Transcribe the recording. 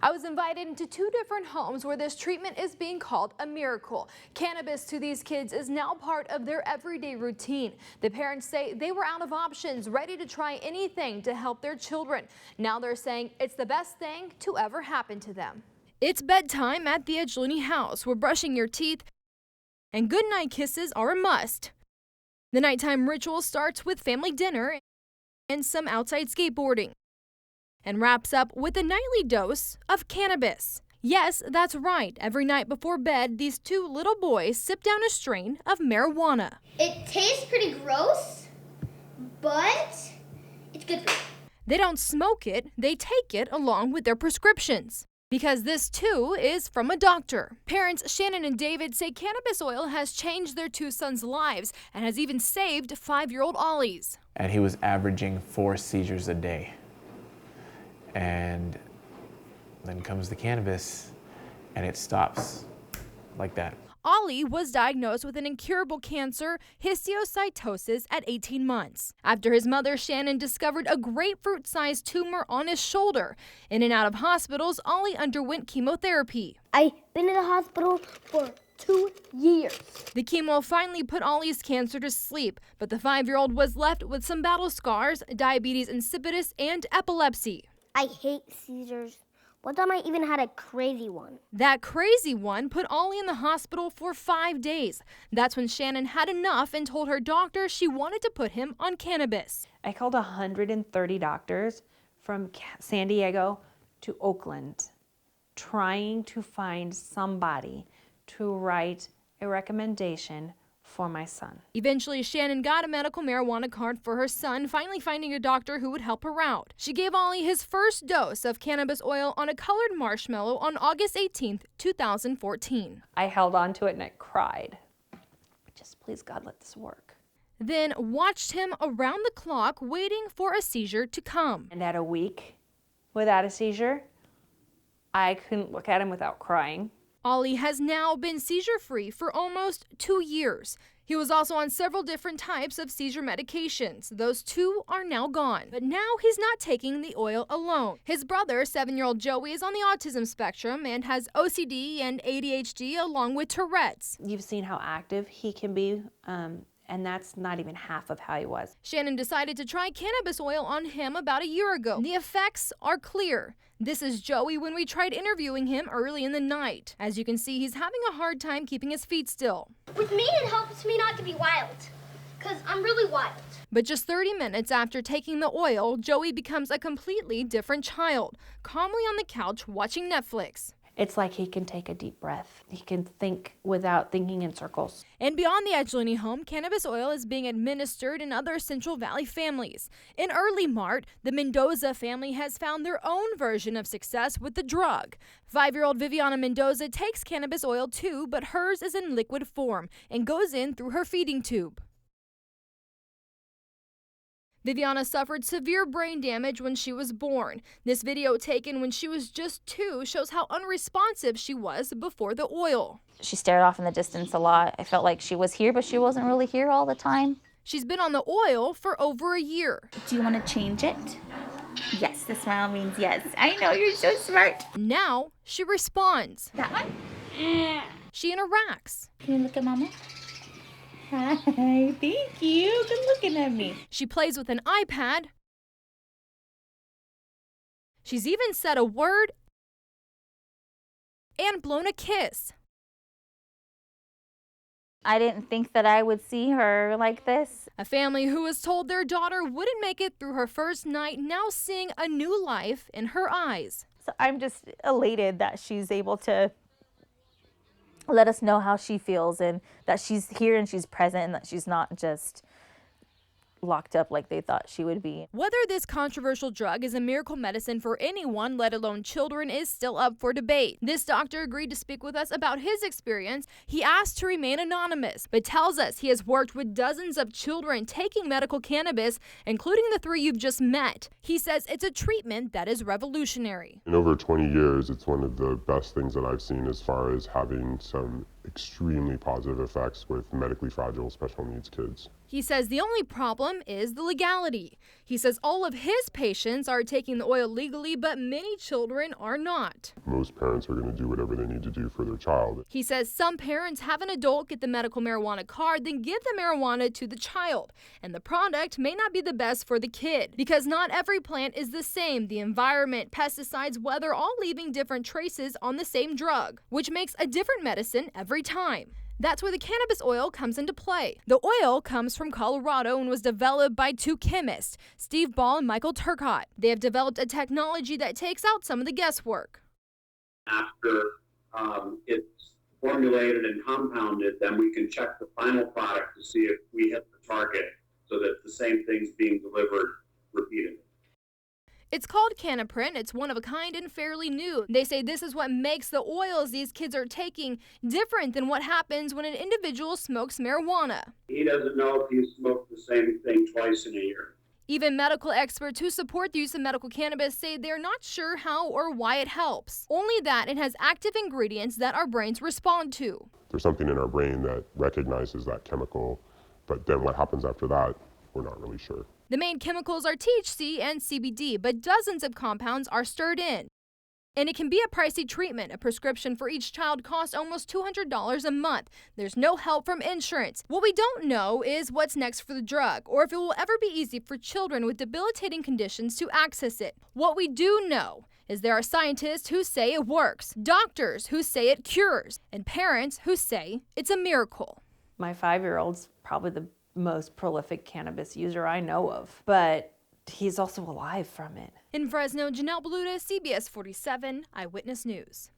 I was invited into 2 different homes where this treatment is being called a miracle. Cannabis to these kids is now part of their everyday routine. The parents say they were out of options, ready to try anything to help their children. Now they're saying it's the best thing to ever happen to them. It's bedtime at the Edgeluni house, where brushing your teeth and goodnight kisses are a must. The nighttime ritual starts with family dinner and some outside skateboarding, and wraps up with a nightly dose of cannabis. Yes, that's right. Every night before bed, these 2 little boys sip down a strain of marijuana. It tastes pretty gross, but it's good for you. They don't smoke it, they take it along with their prescriptions. Because this too is from a doctor. Parents Shannon and David say cannabis oil has changed their 2 sons' lives and has even saved 5-year-old Ollie's. And he was averaging 4 seizures a day. And then comes the cannabis and it stops like that. Ollie was diagnosed with an incurable cancer, histiocytosis, at 18 months. After his mother, Shannon, discovered a grapefruit-sized tumor on his shoulder. In and out of hospitals, Ollie underwent chemotherapy. I've been in the hospital for 2 years. The chemo finally put Ollie's cancer to sleep, but the 5-year-old was left with some battle scars, diabetes insipidus, and epilepsy. I hate seizures. One time I even had a crazy one. That crazy one put Ollie in the hospital for 5 days. That's when Shannon had enough and told her doctor she wanted to put him on cannabis. I called 130 doctors from San Diego to Oakland, trying to find somebody to write a recommendation for my son. Eventually, Shannon got a medical marijuana card for her son, finally finding a doctor who would help her out. She gave Ollie his first dose of cannabis oil on a colored marshmallow on August 18th, 2014. I held on to it and I cried. Just please, God, let this work. Then watched him around the clock waiting for a seizure to come. And at a week without a seizure, I couldn't look at him without crying. Ollie has now been seizure-free for almost 2 years. He was also on several different types of seizure medications. Those 2 are now gone. But now he's not taking the oil alone. His brother, 7-year-old Joey, is on the autism spectrum and has OCD and ADHD along with Tourette's. You've seen how active he can be, and that's not even half of how he was. Shannon decided to try cannabis oil on him about a year ago. The effects are clear. This is Joey when we tried interviewing him early in the night. As you can see, he's having a hard time keeping his feet still. With me, it helps me not to be wild, because I'm really wild. But just 30 minutes after taking the oil, Joey becomes a completely different child, calmly on the couch watching Netflix. It's like he can take a deep breath. He can think without thinking in circles. And beyond the Edgeluni home, cannabis oil is being administered in other Central Valley families. In early March, the Mendoza family has found their own version of success with the drug. 5-year-old Viviana Mendoza takes cannabis oil too, but hers is in liquid form and goes in through her feeding tube. Viviana suffered severe brain damage when she was born. This video taken when she was just 2 shows how unresponsive she was before the oil. She stared off in the distance a lot. I felt like she was here, but she wasn't really here all the time. She's been on the oil for over a year. Do you want to change it? Yes, the smile means yes. I know, you're so smart. Now she responds. That one? She interacts. Can you look at Mama? Hi, thank you. Good looking at me. She plays with an iPad. She's even said a word and blown a kiss. I didn't think that I would see her like this. A family who was told their daughter wouldn't make it through her first night, now seeing a new life in her eyes. So I'm just elated that she's able to let us know how she feels and that she's here and she's present and that she's not just locked up like they thought she would be. Whether this controversial drug is a miracle medicine for anyone, let alone children, is still up for debate. This doctor agreed to speak with us about his experience. He asked to remain anonymous, but tells us he has worked with dozens of children taking medical cannabis, including the 3 you've just met. He says it's a treatment that is revolutionary. In over 20 years, it's one of the best things that I've seen as far as having some extremely positive effects with medically fragile special needs kids. He says the only problem is the legality. He says all of his patients are taking the oil legally, but many children are not. Most parents are going to do whatever they need to do for their child. He says some parents have an adult get the medical marijuana card, then give the marijuana to the child. And the product may not be the best for the kid because not every plant is the same. The environment, pesticides, weather, all leaving different traces on the same drug, which makes a different medicine every time. That's where the cannabis oil comes into play. The oil comes from Colorado and was developed by two chemists, Steve Ball and Michael Turcott. They have developed a technology that takes out some of the guesswork. After it's formulated and compounded, then we can check the final product to see if we hit the target so that the same thing's being delivered repeatedly. It's called Cannaprin. It's one of a kind and fairly new. They say this is what makes the oils these kids are taking different than what happens when an individual smokes marijuana. He doesn't know if he smoked the same thing twice in a year. Even medical experts who support the use of medical cannabis say they're not sure how or why it helps. Only that it has active ingredients that our brains respond to. There's something in our brain that recognizes that chemical, but then what happens after that, we're not really sure. The main chemicals are THC and CBD, but dozens of compounds are stirred in. And it can be a pricey treatment. A prescription for each child costs almost $200 a month. There's no help from insurance. What we don't know is what's next for the drug, or if it will ever be easy for children with debilitating conditions to access it. What we do know is there are scientists who say it works, doctors who say it cures, and parents who say it's a miracle. My 5-year-old's probably the most prolific cannabis user I know of, but he's also alive from it. In Fresno, Janelle, Bludau, CBS 47 Eyewitness News.